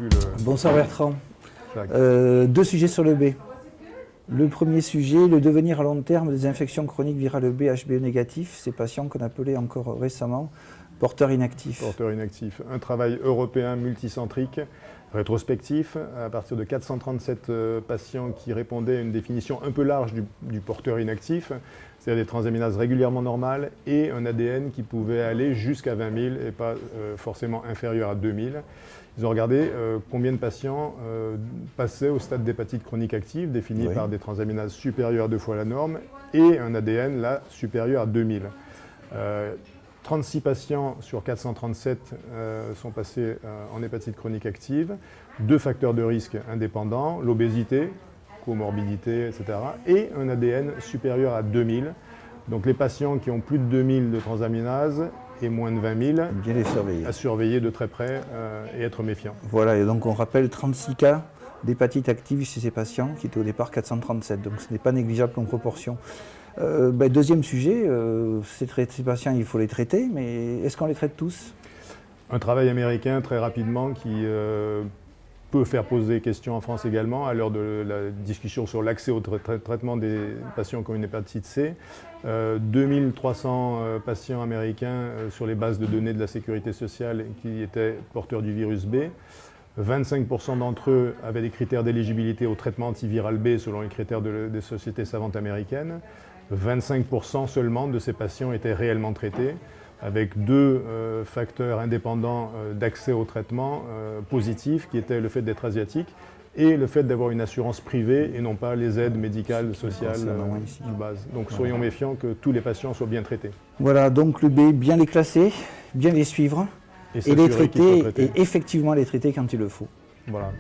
vu le... Bonsoir Bertrand. Exact. Deux sujets sur le B. Le premier sujet, le devenir à long terme des infections chroniques virales B, HBe négatif, ces patients qu'on appelait encore récemment porteurs inactifs. Porteurs inactifs. Un travail européen multicentrique, rétrospectif, à partir de 437 patients qui répondaient à une définition un peu large du porteur inactif, c'est-à-dire des transaminases régulièrement normales et un ADN qui pouvait aller jusqu'à 20 000 et pas forcément inférieur à 2 000. Ils ont regardé combien de patients passaient au stade d'hépatite chronique active, défini par des transaminases supérieures à 2 fois la norme, et un ADN là supérieur à 2000. 36 patients sur 437 sont passés en hépatite chronique active, 2 facteurs de risque indépendants, l'obésité, comorbidité, etc., et un ADN supérieur à 2000. Donc les patients qui ont plus de 2000 de transaminase et moins de 20 000, bien les surveiller. À surveiller de très près et être méfiant. Voilà, et donc on rappelle 36 cas d'hépatite active chez ces patients, qui étaient au départ 437, donc ce n'est pas négligeable comme proportion. Deuxième sujet, ces patients, il faut les traiter, mais est-ce qu'on les traite tous? Un travail américain très rapidement qui peut faire poser question en France également à l'heure de la discussion sur l'accès au traitement des patients qui ont une hépatite C. 2300 patients américains sur les bases de données de la sécurité sociale qui étaient porteurs du virus B. 25% d'entre eux avaient des critères d'éligibilité au traitement antiviral B selon les critères des sociétés savantes américaines. 25% seulement de ces patients étaient réellement traités, avec 2 facteurs indépendants d'accès au traitement positifs, qui étaient le fait d'être asiatique et le fait d'avoir une assurance privée et non pas les aides médicales, sociales de base. Donc soyons méfiants que tous les patients soient bien traités. Voilà, donc le B, bien les classer, bien les suivre et les traiter, et effectivement les traiter quand il le faut. Voilà.